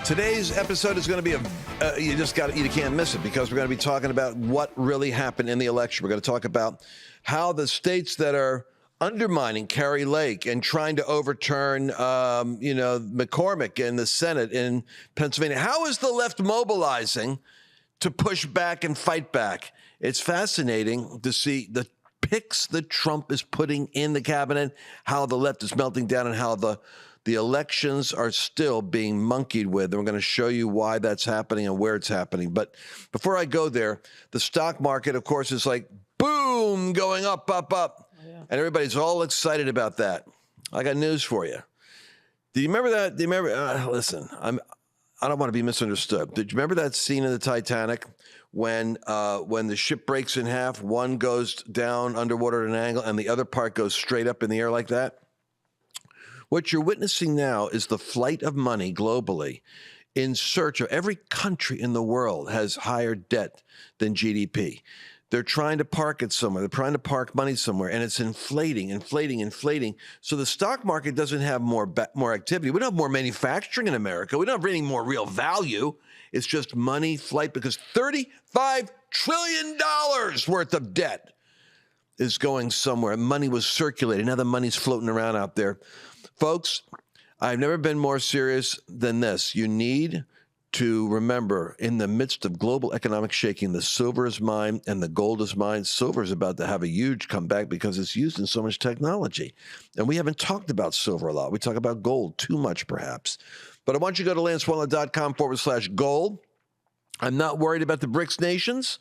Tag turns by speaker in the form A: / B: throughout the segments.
A: Today's episode is going to be you can't miss it because we're going to be talking about what really happened in the election. We're going to talk about how the states that are undermining Kari Lake and trying to overturn, McCormick in the Senate in Pennsylvania. How is the left mobilizing to push back and fight back? It's fascinating to see the picks that Trump is putting in the cabinet, how the left is melting down, and how the elections are still being monkeyed with. And we're going to show you why that's happening and where it's happening. But before I go there, the stock market, of course, is like, boom, going up, up, up. Oh, yeah. And everybody's all excited about that. I got news for you. Do you remember that? Do you remember? Listen, I don't want to be misunderstood. Did you remember that scene in the Titanic when the ship breaks in half, one goes down underwater at an angle and the other part goes straight up in the air like that? What you're witnessing now is the flight of money globally in search of every country in the world has higher debt than GDP. They're trying to park it somewhere. They're trying to park money somewhere, and it's inflating. So the stock market doesn't have more activity. We don't have more manufacturing in America. We don't have any more real value. It's just money flight because $35 trillion worth of debt is going somewhere. Money was circulating. Now the money's floating around out there. Folks, I've never been more serious than this. You need to remember, in the midst of global economic shaking, the silver is mine and the gold is mine. Silver is about to have a huge comeback because it's used in so much technology. And we haven't talked about silver a lot. We talk about gold too much, perhaps. But I want you to go to lancewallnau.com/gold. I'm not worried about the BRICS nations.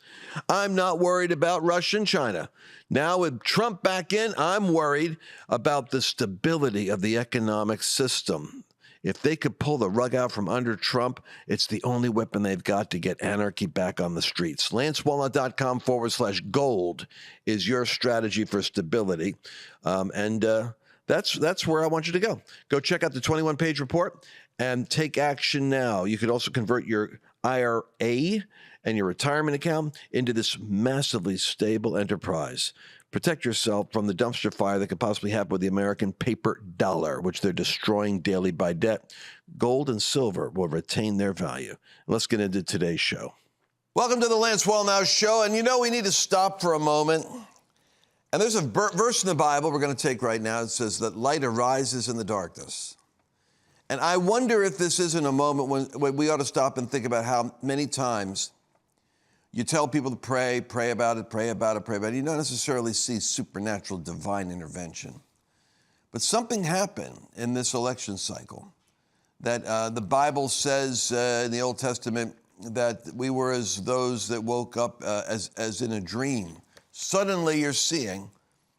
A: I'm not worried about Russia and China. Now with Trump back in, I'm worried about the stability of the economic system. If they could pull the rug out from under Trump, it's the only weapon they've got to get anarchy back on the streets. LanceWallnau.com/gold is your strategy for stability. That's where I want you to go. Go check out the 21-page report and take action now. You could also convert your IRA and your retirement account into this massively stable enterprise. Protect yourself from the dumpster fire that could possibly happen with the American paper dollar, which they're destroying daily by debt. Gold and silver will retain their value. Let's get into today's show. Welcome to the Lance Wallnau Show. And we need to stop for a moment. And there's a verse in the Bible we're going to take right now. It says that light arises in the darkness. And I wonder if this isn't a moment when we ought to stop and think about how many times you tell people to pray about it. You don't necessarily see supernatural divine intervention. But something happened in this election cycle that the Bible says in the Old Testament that we were as those that woke up as in a dream. Suddenly you're seeing.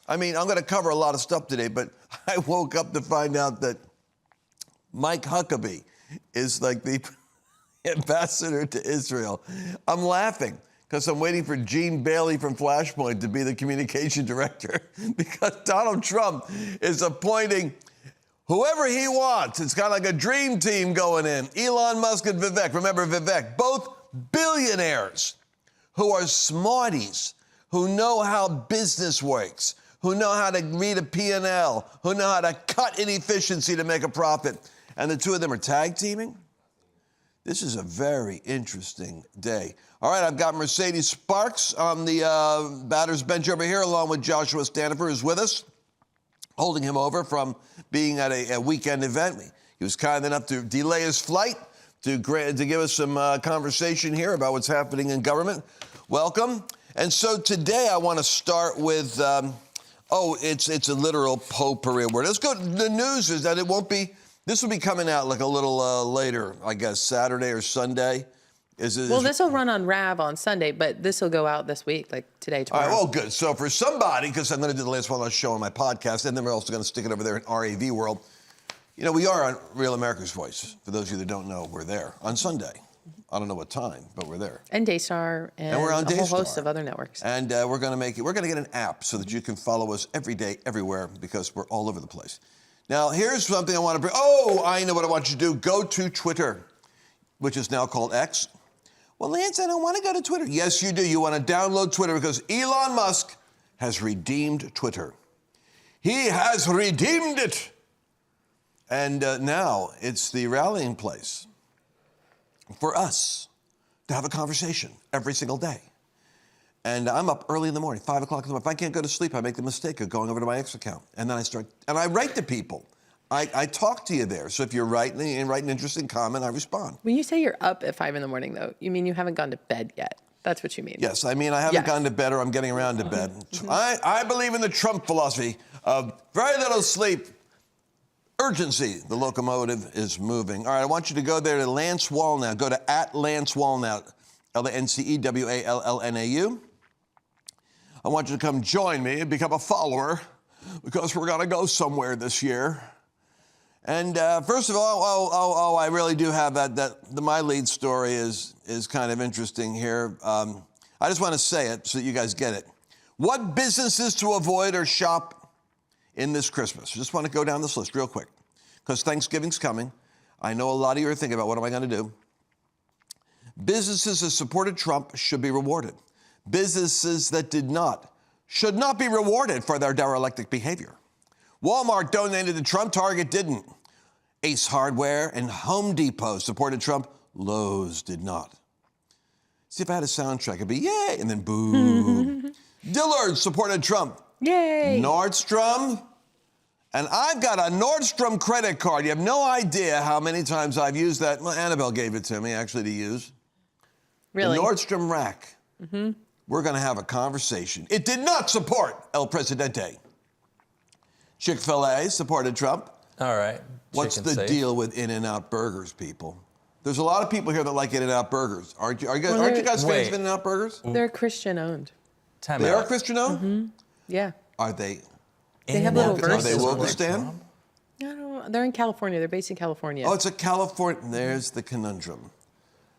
A: I'm going to cover a lot of stuff today, but I woke up to find out that Mike Huckabee is like the ambassador to Israel. I'm laughing because I'm waiting for Gene Bailey from Flashpoint to be the communication director because Donald Trump is appointing whoever he wants. It's kind of like a dream team going in. Elon Musk and Vivek. Remember Vivek, both billionaires who are smarties, who know how business works, who know how to read a P&L, who know how to cut inefficiency to make a profit. And the two of them are tag teaming? This is a very interesting day. All right, I've got Mercedes Sparks on the batter's bench over here, along with Joshua Stanifer, who's with us, holding him over from being at a weekend event. He was kind enough to delay his flight to give us some conversation here about what's happening in government. Welcome. And so today I want to start with, it's a literal potpourri word. Let's go. The news is that this will be coming out like a little later, I guess, Saturday or Sunday. This will run on RAV on Sunday, but this will go out this week, like today, tomorrow. All right, well, good. So for somebody, because I'm going to do the Lance Wallnau Show on my podcast, and then we're also going to stick it over there in RAV World. We are on Real America's Voice. For those of you that don't know, we're there on Sunday. I don't know what time, but we're there. And Daystar and we're on a whole host of other networks. And we're going to get an app so that you can follow us every day, everywhere, because we're all over the place. Now, here's something I want to bring. Oh, I know what I want you to do. Go to Twitter, which is now called X. Well, Lance, I don't want to go to Twitter. Yes, you do. You want to download Twitter because Elon Musk has redeemed Twitter. He has redeemed it. And now it's the rallying place for us to have a conversation every single day. And I'm up early in the morning, 5 o'clock in the morning. If I can't go to sleep, I make the mistake of going over to my X account. And then I write to people. I talk to you there. So if you're writing an interesting comment, I respond.
B: When you say you're up at 5 in the morning, though, you mean you haven't gone to bed yet. That's what you mean.
A: Yes, I mean I haven't gone to bed, or I'm getting around to bed. I believe in the Trump philosophy of very little sleep, urgency. The locomotive is moving. All right, I want you to go there to Lance Wallnau. Go to @Lance Wallnau, LanceWallnau. I want you to come join me and become a follower, because we're going to go somewhere this year. And first of all, I really do have my lead story is kind of interesting here. I just want to say it so that you guys get it. What businesses to avoid or shop in this Christmas? Just want to go down this list real quick, because Thanksgiving's coming. I know a lot of you are thinking about, what am I going to do? Businesses that supported Trump should be rewarded. Businesses that did not should not be rewarded for their derelict behavior. Walmart donated to Trump, Target didn't. Ace Hardware and Home Depot supported Trump, Lowe's did not. See, if I had a soundtrack, it'd be yay, and then boo. Dillard's supported Trump.
B: Yay.
A: Nordstrom, and I've got a Nordstrom credit card. You have no idea how many times I've used that. Well, Annabelle gave it to me, actually, to use.
B: Really?
A: The Nordstrom rack. We're going to have a conversation. It did not support El Presidente. Chick-fil-A supported Trump.
C: All right.
A: What's the deal with In-N-Out Burgers, people? There's a lot of people here that like In-N-Out Burgers. Aren't you guys fans of In-N-Out Burgers?
B: They're Christian-owned.
A: They are Christian-owned?
B: Yeah.
A: Are they?
B: They have little verses.
A: Are they Wogistan?
B: I don't know. They're in California. They're based in California.
A: Oh, it's a California. There's the conundrum.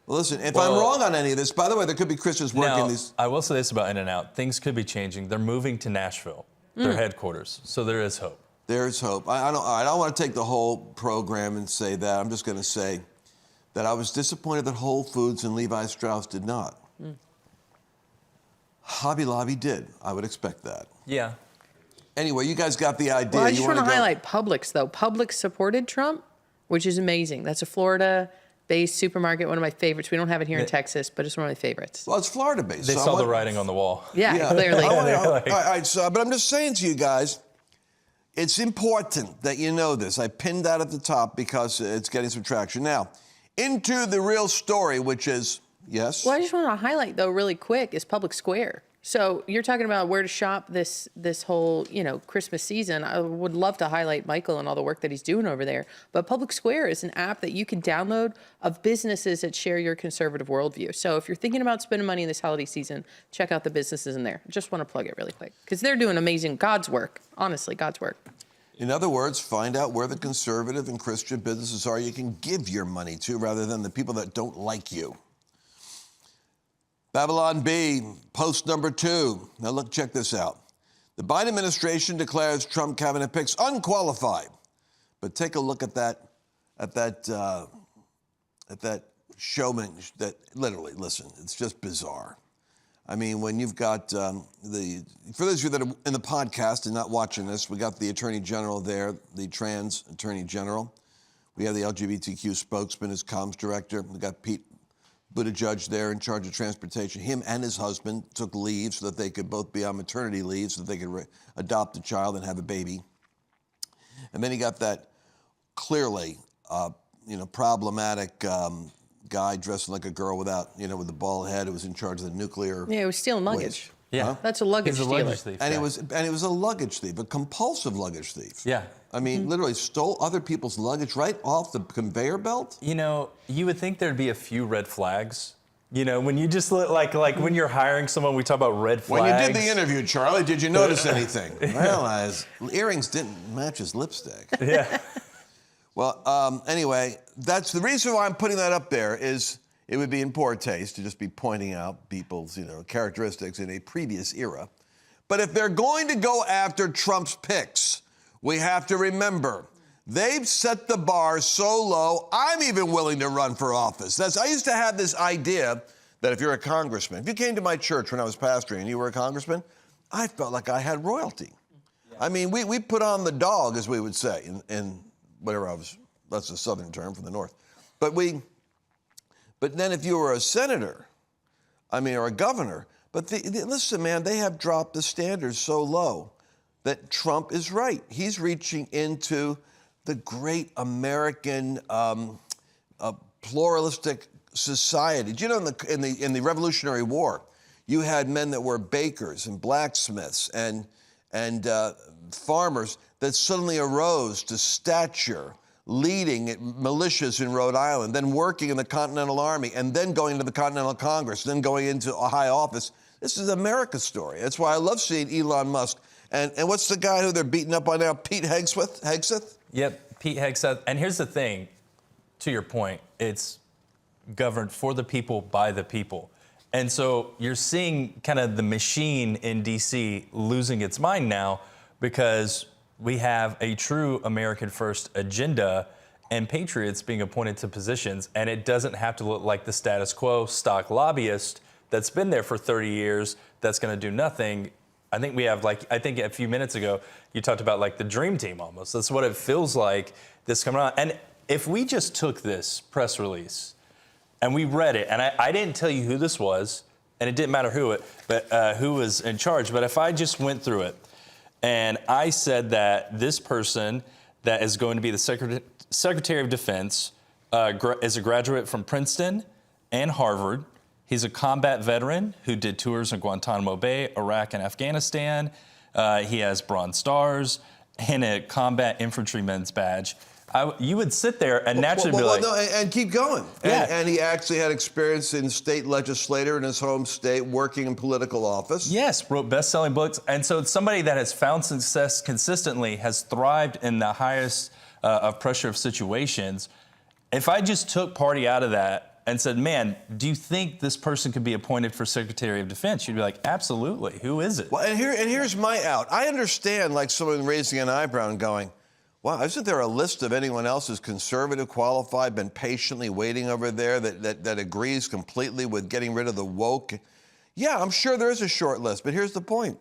A: Well, listen, if I'm wrong on any of this, by the way, there could be Christians working these.
C: I will say this about In-N-Out. Things could be changing. They're moving to Nashville, their headquarters. So there is hope.
A: There's hope. I don't want to take the whole program and say that. I'm just going to say that I was disappointed that Whole Foods and Levi Strauss did not. Hobby Lobby did. I would expect that.
C: Yeah.
A: Anyway, you guys got the idea.
B: Well, I just want to highlight Publix, though. Publix supported Trump, which is amazing. That's a Florida-based supermarket, one of my favorites. We don't have it here in Texas, but it's one of my favorites.
A: Well, it's Florida-based.
C: They saw the writing on the wall.
B: Yeah. Clearly.
A: All right, but I'm just saying to you guys, it's important that you know this. I pinned that at the top because it's getting some traction. Now, into the real story, which is, yes?
B: Well, I just want to highlight, though, really quick, is Public Square. So you're talking about where to shop this whole, Christmas season. I would love to highlight Michael and all the work that he's doing over there. But Public Square is an app that you can download of businesses that share your conservative worldview. So if you're thinking about spending money in this holiday season, check out the businesses in there. Just want to plug it really quick because they're doing amazing God's work. Honestly, God's work.
A: In other words, find out where the conservative and Christian businesses are you can give your money to rather than the people that don't like you. Babylon B, post number 2. Now look, check this out. The Biden administration declares Trump cabinet picks unqualified. But take a look at that showman that literally, listen, it's just bizarre. I mean, when you've got for those of you that are in the podcast and not watching this, we got the Attorney General there, the trans Attorney General. We have the LGBTQ spokesman as comms director. We got Pete Buttigieg there in charge of transportation. Him and his husband took leave so that they could both be on maternity leave so that they could adopt a child and have a baby. And then he got that clearly, problematic guy dressed like a girl without, with the bald head who was in charge of the nuclear.
B: Yeah, he was stealing luggage.
A: waste.
C: Yeah.
A: Huh?
B: That's a luggage
C: He's a
B: stealer.
C: luggage thief.
A: And
C: yeah.
A: it was a luggage thief, a compulsive luggage thief.
C: Yeah.
A: I mean, literally stole other people's luggage right off the conveyor belt.
C: You would think there'd be a few red flags. When you just like when you're hiring someone, we talk about red flags.
A: When you did the interview, Charlie, did you notice anything? Well, his earrings didn't match his lipstick.
C: Yeah.
A: Well, anyway, that's the reason why I'm putting that up there is it would be in poor taste to just be pointing out people's, characteristics in a previous era. But if they're going to go after Trump's picks, we have to remember they've set the bar so low, I'm even willing to run for office. I used to have this idea that if you're a congressman, if you came to my church when I was pastoring and you were a congressman, I felt like I had royalty. Yeah. I mean, we put on the dog, as we would say, in whatever that's a southern term from the north. But But then if you were a senator, or a governor, but listen, man, they have dropped the standards so low that Trump is right. He's reaching into the great American pluralistic society. Do you know in the Revolutionary War, you had men that were bakers and blacksmiths and farmers that suddenly arose to stature, leading militias in Rhode Island, then working in the Continental Army, and then going to the Continental Congress, then going into a high office. This is America's story. That's why I love seeing Elon Musk. And what's the guy who they're beating up on now? Pete Hegseth?
C: Yep, Pete Hegseth. And here's the thing, to your point, it's governed for the people, by the people. And so you're seeing kind of the machine in D.C. losing its mind now because we have a true American first agenda and patriots being appointed to positions. And it doesn't have to look like the status quo stock lobbyist that's been there for 30 years that's going to do nothing. I think we have, I think a few minutes ago, you talked about the dream team almost. That's what it feels like this coming on. And if we just took this press release and we read it, and I didn't tell you who this was, and it didn't matter who was in charge, but if I just went through it and I said that this person that is going to be the Secretary of Defense is a graduate from Princeton and Harvard. He's a combat veteran who did tours in Guantanamo Bay, Iraq, and Afghanistan. He has Bronze Stars and a combat infantryman's badge. You would sit there and naturally be like...
A: No, and keep going.
C: Yeah.
A: And he actually had experience in state legislator in his home state, working in political office.
C: Yes, wrote best-selling books. And so it's somebody that has found success consistently, has thrived in the highest of pressure of situations. If I just took party out of that and said, man, do you think this person could be appointed for Secretary of Defense? You'd be like, absolutely. Who is it?
A: Well, and here's my out. I understand someone raising an eyebrow and going, wow, isn't there a list of anyone else who's conservative, qualified, been patiently waiting over there that agrees completely with getting rid of the woke? Yeah, I'm sure there is a short list, but here's the point.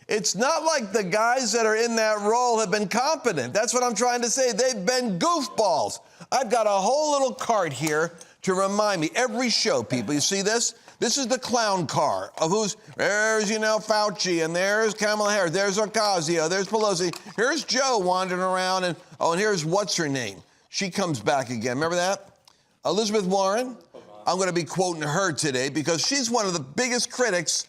A: It's not like the guys that are in that role have been competent. That's what I'm trying to say. They've been goofballs. I've got a whole little card here to remind me. Every show, people, you see this? This is the clown car of there's, Fauci, and there's Kamala Harris, there's Ocasio, there's Pelosi, here's Joe wandering around, and here's what's her name? She comes back again. Remember that? Elizabeth Warren. I'm going to be quoting her today because she's one of the biggest critics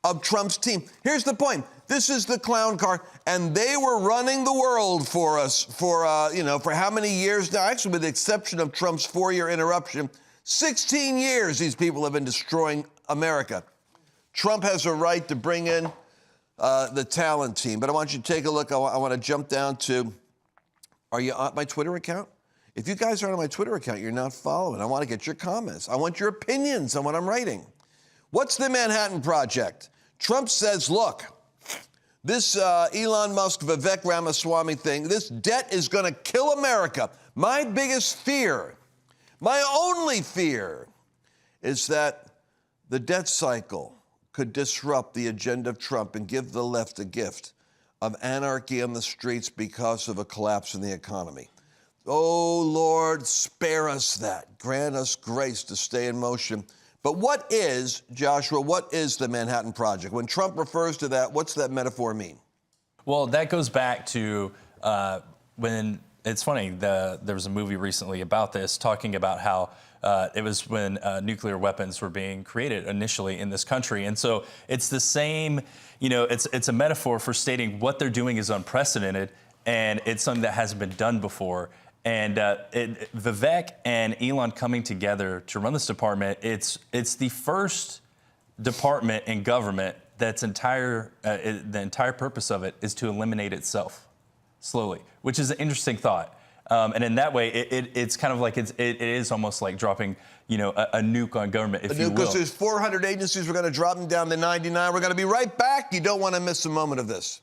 A: of Trump's team. Here's the point. This is the clown car, and they were running the world for us for how many years now? Actually, with the exception of Trump's 4-year interruption, 16 years these people have been destroying America. Trump has a right to bring in the talent team. But I want you to take a look. I want to jump down to, are you on my Twitter account? If you guys aren't on my Twitter account, you're not following. I want to get your comments. I want your opinions on what I'm writing. What's the Manhattan Project? Trump says, look, this Elon Musk, Vivek Ramaswamy thing, this debt is going to kill America. My biggest fear, my only fear, is that the debt cycle could disrupt the agenda of Trump and give the left a gift of anarchy on the streets because of a collapse in the economy. Oh, Lord, spare us that. Grant us grace to stay in motion. But what is, Joshua, what is the Manhattan Project? When Trump refers to that, what's that metaphor mean?
C: Well, that goes back to when, it's funny, there was a movie recently about this, talking about how it was when nuclear weapons were being created initially in this country. And so it's the same, it's a metaphor for stating what they're doing is unprecedented, and it's something that hasn't been done before. And Vivek and Elon coming together to run this department, it's the first department in government that's the entire purpose of it is to eliminate itself slowly, which is an interesting thought. And in that way, it's kind of like it is almost like dropping, a nuke on government, if you will.
A: Because there's 400 agencies, we're going to drop them down to 99. We're going to be right back. You don't want to miss a moment of this.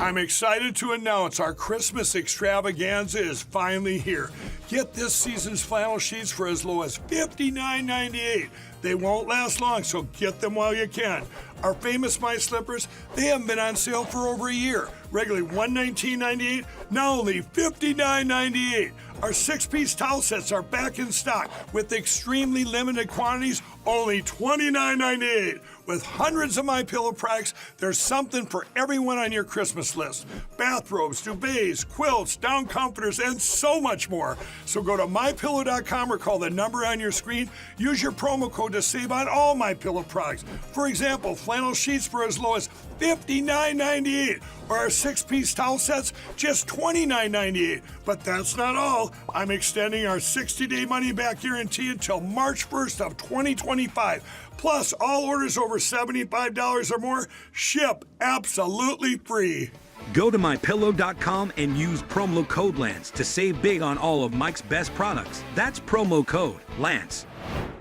D: I'm excited to announce our Christmas extravaganza is finally here. Get this season's flannel sheets for as low as $59.98. They won't last long, so get them while you can. Our famous My Slippers, they haven't been on sale for over a year. Regularly $119.98, now only $59.98. Our 6-piece towel sets are back in stock with extremely limited quantities, only $29.98. With hundreds of MyPillow products, there's something for everyone on your Christmas list. Bathrobes, duvets, quilts, down comforters, and so much more. So go to MyPillow.com or call the number on your screen. Use your promo code to save on all MyPillow products. For example, flannel sheets for as low as $59.98, or our 6-piece towel sets, just $29.98. But that's not all. I'm extending our 60-day money-back guarantee until March 1st of 2025. Plus, all orders over $75 or more ship absolutely free.
E: Go to MyPillow.com and use promo code Lance to save big on all of Mike's best products. That's promo code Lance.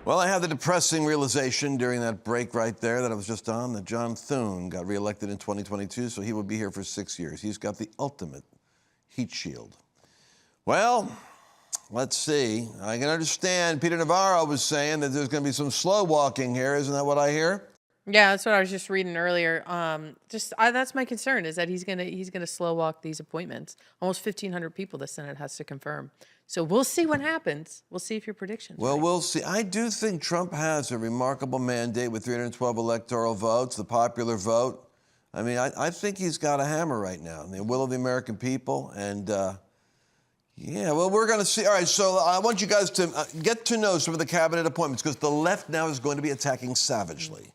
A: Well, I had the depressing realization during that break right there that I was just on that John Thune got reelected in 2022, so he would be here for 6 years. He's got the ultimate heat shield. Well, let's see. I can understand Peter Navarro was saying that there's going to be some slow walking here. Isn't that what I hear?
B: Yeah, that's what I was just reading earlier. That's my concern, is that he's gonna slow walk these appointments. Almost 1,500 people the Senate has to confirm. So we'll see what happens. We'll see if your predictions.
A: Well,
B: right.
A: we'll see. I do think Trump has a remarkable mandate with 312 electoral votes, the popular vote. I mean, I think he's got a hammer right now, the will of the American people. And, yeah, well, we're going to see. All right, so I want you guys to get to know some of the cabinet appointments, because the left now is going to be attacking savagely.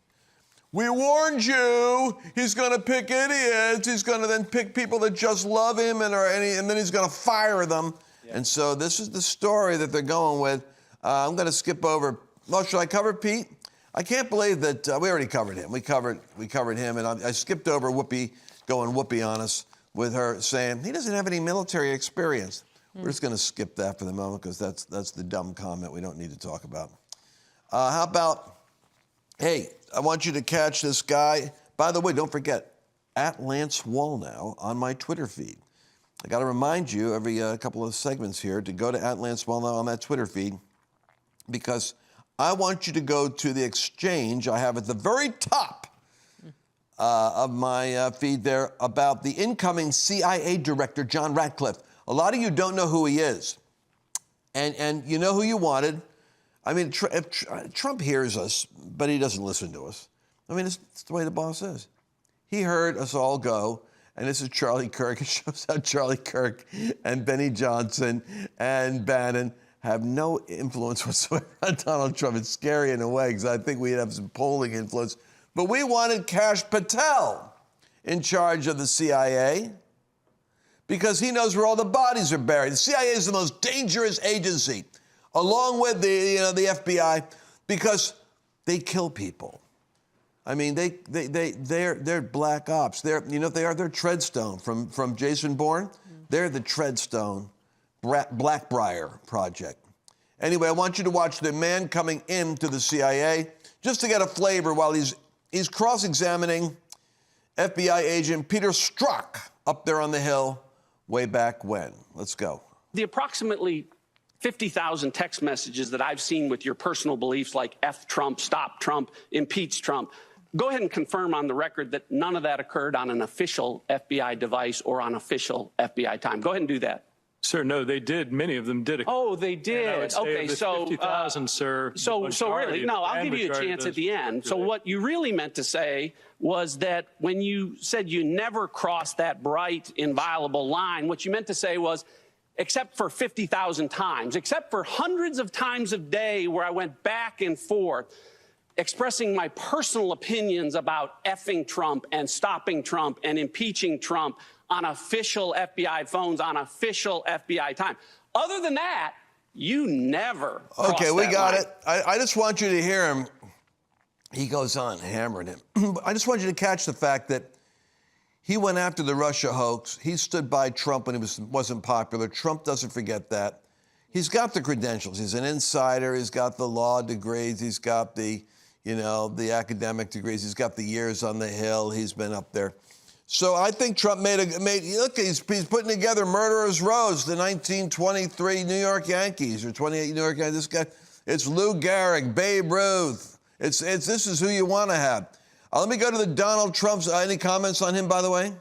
A: We warned you. He's going to pick idiots. He's going to then pick people that just love him, and then he's going to fire them. Yeah. And so this is the story that they're going with. I'm going to skip over. Well, should I cover Pete? I can't believe that we already covered him. We covered him, and I skipped over Whoopi, going Whoopi on us with her saying he doesn't have any military experience. We're just going to skip that for the moment, because that's the dumb comment we don't need to talk about. How about, hey, I want you to catch this guy. By the way, don't forget, at Lance Wallnau on my Twitter feed. I got to remind you every couple of segments here to go to at Lance Wallnau on that Twitter feed, because I want you to go to the exchange I have at the very top of my feed there about the incoming CIA director, John Ratcliffe. A lot of you don't know who he is. And you know who you wanted. I mean, if Trump hears us, but he doesn't listen to us. I mean, it's the way the boss is. He heard us all go, and this is Charlie Kirk. It shows how Charlie Kirk and Benny Johnson and Bannon have no influence whatsoever on Donald Trump. It's scary in a way, because I think we'd have some polling influence. But we wanted Kash Patel in charge of the CIA, because he knows where all the bodies are buried. The CIA is the most dangerous agency, along with the FBI, because they kill people. I mean, they're black ops. They're Treadstone from Jason Bourne. They're the Treadstone Blackbriar Project. Anyway, I want you to watch the man coming into the CIA just to get a flavor while he's cross-examining FBI agent Peter Strzok up there on the Hill way back when. Let's go.
F: The approximately 50,000 text messages that I've seen with your personal beliefs like F Trump, stop Trump, impeach Trump, go ahead and confirm on the record that none of that occurred on an official FBI device or on official FBI time. Go ahead and do that.
G: Sir, no, they did. Many of them did.
F: Oh, they did. Okay, so
G: 50,000, sir.
F: So really, no, I'll give you a chance at the end. So what you really meant to say was that when you said you never crossed that bright, inviolable line, what you meant to say was, except for 50,000 times, except for hundreds of times a day where I went back and forth, expressing my personal opinions about effing Trump and stopping Trump and impeaching Trump on official FBI phones, on official FBI time. Other than that, you never crossed
A: Okay, we
F: that
A: got
F: line.
A: it. I just want you to hear him. He goes on hammering him. I just want you to catch the fact that he went after the Russia hoax. He stood by Trump when he wasn't popular. Trump doesn't forget that. He's got the credentials. He's an insider. He's got the law degrees. He's got the academic degrees. He's got the years on the Hill. He's been up there. So I think Trump look, he's putting together Murderer's Row, the 1923 New York Yankees, or 28 New York Yankees. This guy, it's Lou Gehrig, Babe Ruth. This is who you want to have. Let me go to the Donald Trump's. Any comments on him, by the way?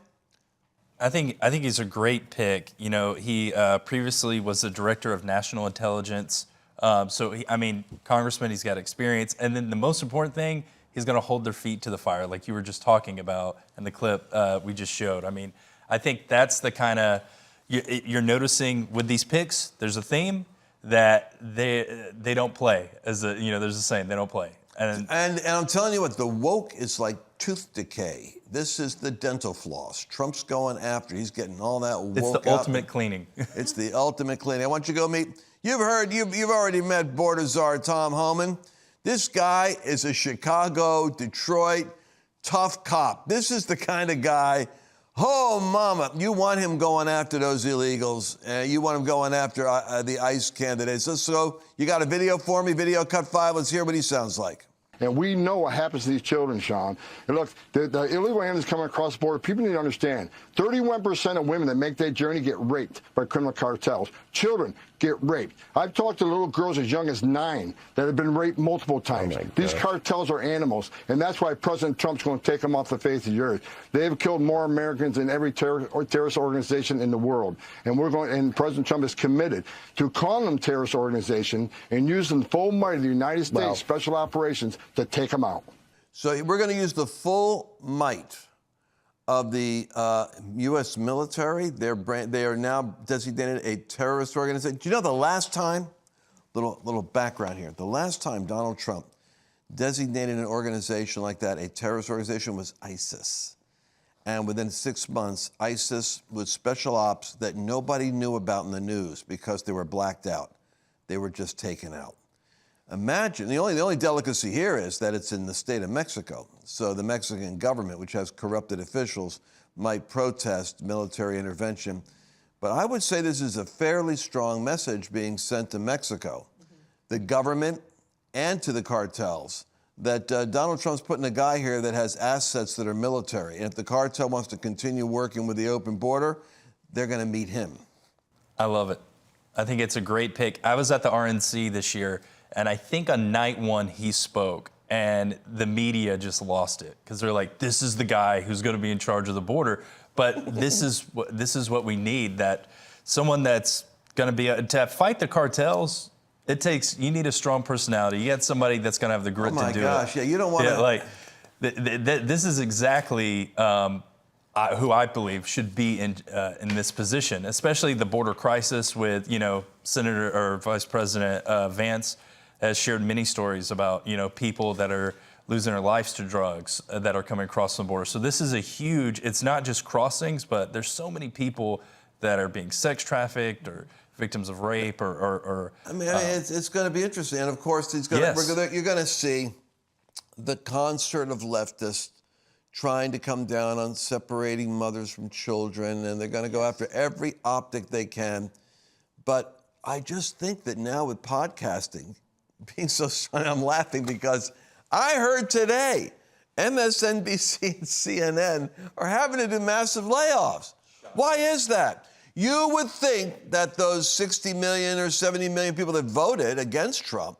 C: I think he's a great pick. You know, he previously was the director of national intelligence. Congressman, he's got experience. And then the most important thing, he's going to hold their feet to the fire, like you were just talking about in the clip we just showed. I mean, I think that's the kind of, you're noticing with these picks, there's a theme that they don't play. There's a saying, they don't play. And
A: I'm telling you what, the woke is like tooth decay. This is the dental floss. Trump's going after. He's getting all that woke
C: it's the ultimate cleaning.
A: It's the ultimate cleaning. I want you to go meet. You've already met border czar Tom Homan. This guy is a Chicago, Detroit, tough cop. This is the kind of guy. Oh, mama, you want him going after those illegals. You want him going after the ICE candidates. So you got a video for me, video cut 5. Let's hear what he sounds like.
H: And we know what happens to these children, Sean. And look, the illegal aliens coming across the border, people need to understand, 31% of women that make that journey get raped by criminal cartels. Children get raped. I've talked to little girls as young as 9 that have been raped multiple times. These cartels are animals, and that's why President Trump's going to take them off the face of the earth. They have killed more Americans than every terrorist organization in the world. And President Trump is committed to calling them terrorist organization and using the full might of the United States Special Operations to take them out.
A: So we're going to use the full might of the U.S. military. They are now designated a terrorist organization. Do you know the last time, little background here, the last time Donald Trump designated an organization like that, a terrorist organization, was ISIS. And within 6 months, ISIS was special ops that nobody knew about in the news because they were blacked out. They were just taken out. Imagine, the only delicacy here is that it's in the state of Mexico. So the Mexican government, which has corrupted officials, might protest military intervention. But I would say this is a fairly strong message being sent to Mexico, the government and to the cartels, that Donald Trump's putting a guy here that has assets that are military. And if the cartel wants to continue working with the open border, they're going to meet him.
C: I love it. I think it's a great pick. I was at the RNC this year, and I think on night 1 he spoke, and the media just lost it because they're like, "This is the guy who's going to be in charge of the border." But this is what we need. That someone that's going to be to fight the cartels. You need a strong personality. You got somebody that's going to have the grit to do it. Oh my gosh!
A: Yeah, you don't want to.
C: This is exactly who I believe should be in this position, especially the border crisis with Senator or Vice President Vance. Has shared many stories about, people that are losing their lives to drugs that are coming across the border. So this is it's not just crossings, but there's so many people that are being sex trafficked or victims of rape
A: it's going to be interesting. And of course, you're going to see the concert of leftists trying to come down on separating mothers from children, and they're going to go after every optic they can. But I just think that now with podcasting, being so funny, I'm laughing because I heard today MSNBC and CNN are having to do massive layoffs. Why is that? You would think that those 60 million or 70 million people that voted against Trump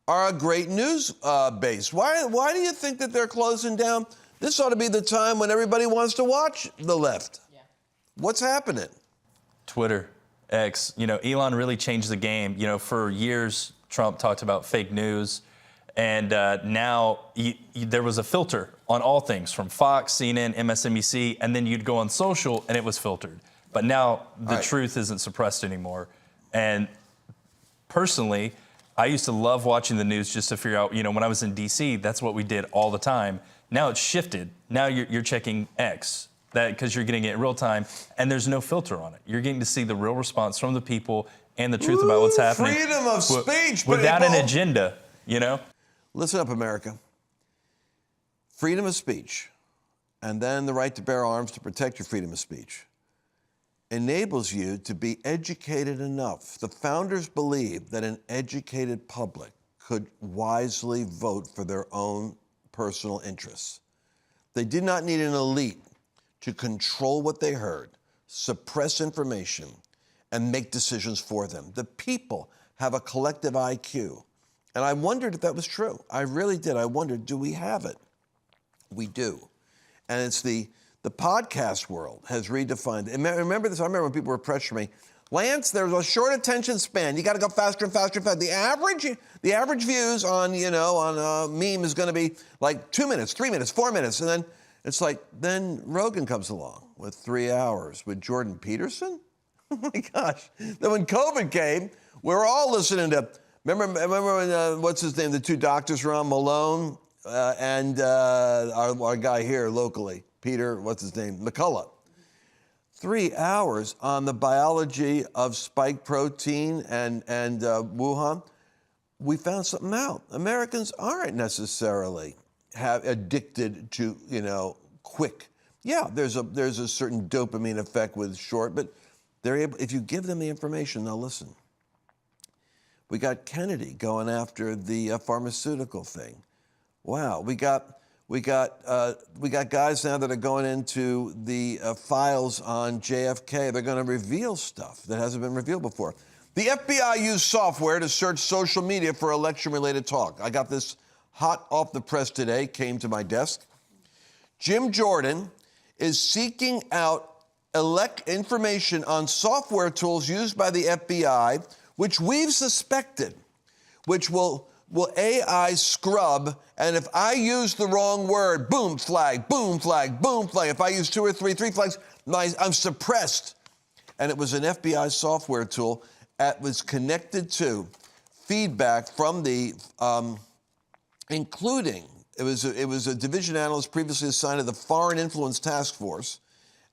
A: are a great news base. Why do you think that they're closing down? This ought to be the time when everybody wants to watch the left. Yeah. What's happening?
C: Twitter, X, Elon really changed the game. For years, Trump talked about fake news, and now there was a filter on all things from Fox, CNN, MSNBC, and then you'd go on social and it was filtered. But now the truth isn't suppressed anymore. And personally, I used to love watching the news just to figure out, when I was in D.C., that's what we did all the time. Now it's shifted. Now you're checking X, because you're getting it in real time, and there's no filter on it. You're getting to see the real response from the people and the truth about what's happening.
A: Freedom of speech,
C: without an agenda,
A: Listen up, America. Freedom of speech, and then the right to bear arms to protect your freedom of speech, enables you to be educated enough. The founders believed that an educated public could wisely vote for their own personal interests. They did not need an elite to control what they heard, suppress information, and make decisions for them. The people have a collective IQ. And I wondered if that was true. I really did. I wondered, do we have it? We do. And it's the The podcast world has redefined. And remember this? I remember when people were pressuring me, Lance, there's a short attention span. You got to go faster and faster and faster. The average views on a meme is going to be like 2 minutes, 3 minutes, 4 minutes, and then it's like then Rogan comes along with 3 hours with Jordan Peterson. Oh my gosh! Then when COVID came, we were all listening to. Remember when what's his name? The two doctors were on, Malone and our guy here locally, Peter. What's his name? McCullough. 3 hours on the biology of spike protein and Wuhan. We found something out. Americans aren't necessarily addicted to quick. Yeah, there's a certain dopamine effect with short, but they're able. If you give them the information, they'll listen. We got Kennedy going after the pharmaceutical thing. Wow, we got guys now that are going into the files on JFK. They're going to reveal stuff that hasn't been revealed before. The FBI used software to search social media for election-related talk. I got this hot off the press today, came to my desk. Jim Jordan is seeking out information on software tools used by the FBI, which we've suspected, which will AI scrub, and if I use the wrong word, boom flag, boom flag, boom flag. If I use 2 or 3 flags, I'm suppressed. And it was an FBI software tool that was connected to feedback from the, including, it was a division analyst previously assigned to the Foreign Influence Task Force.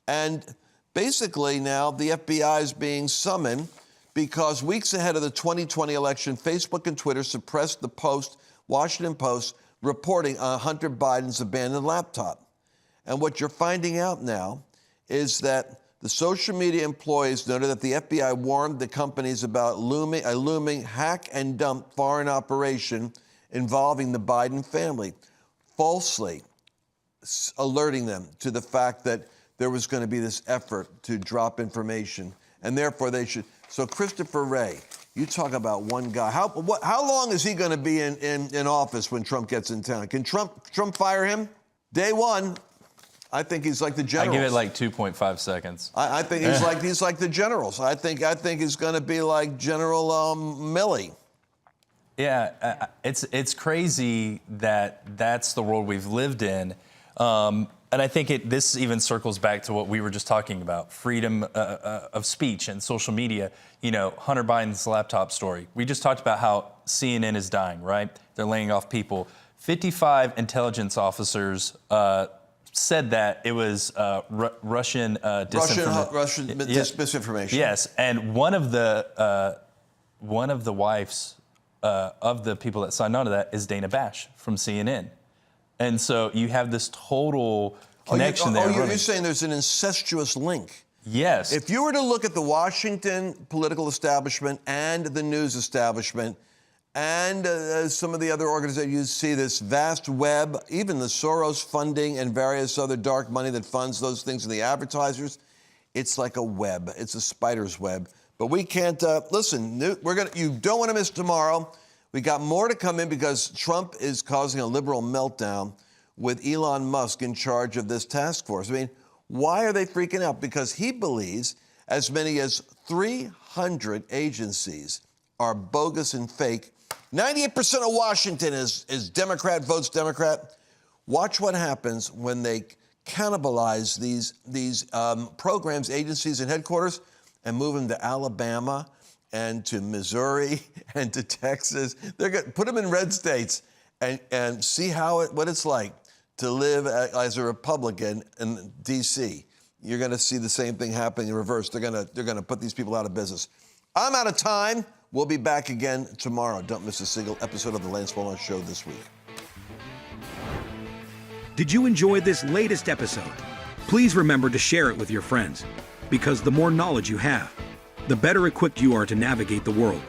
A: And basically now the FBI is being summoned because weeks ahead of the 2020 election, Facebook and Twitter suppressed the Washington Post, reporting on Hunter Biden's abandoned laptop. And what you're finding out now is that the social media employees noted that the FBI warned the companies about a looming hack and dump foreign operation involving the Biden family, falsely alerting them to the fact that there was going to be this effort to drop information, and therefore they should. So Christopher Wray, you talk about one guy. How long is he going to be in office when Trump gets in town? Can Trump fire him? Day one, I think he's like the generals.
C: I give it like 2.5 seconds.
A: I think he's like the generals. I think he's going to be like General Milley.
C: Yeah, it's crazy that that's the world we've lived in. And I think this even circles back to what we were just talking about, freedom of speech and social media. Hunter Biden's laptop story. We just talked about how CNN is dying, right? They're laying off people. 55 intelligence officers said that it was Russian
A: misinformation.
C: Yes, and one of the wives of the people that signed on to that is Dana Bash from CNN. And so you have this total connection there.
A: You're saying there's an incestuous link.
C: Yes.
A: If you were to look at the Washington political establishment and the news establishment and some of the other organizations, you see this vast web, even the Soros funding and various other dark money that funds those things and the advertisers. It's like a web. It's a spider's web. But we can't, listen, you don't want to miss tomorrow. We got more to come in because Trump is causing a liberal meltdown with Elon Musk in charge of this task force. I mean, why are they freaking out? Because he believes as many as 300 agencies are bogus and fake. 98% of Washington is Democrat, votes Democrat. Watch what happens when they cannibalize these programs, agencies, and headquarters and move them to Alabama and to Missouri and to Texas. They're going to put them in red states and see what it's like to live as a Republican in D.C. You're going to see the same thing happen in reverse. They're going to put these people out of business. I'm out of time. We'll be back again tomorrow. Don't miss a single episode of the Lance Wallnau Show this week.
E: Did you enjoy this latest episode? Please remember to share it with your friends, because the more knowledge you have, the better equipped you are to navigate the world.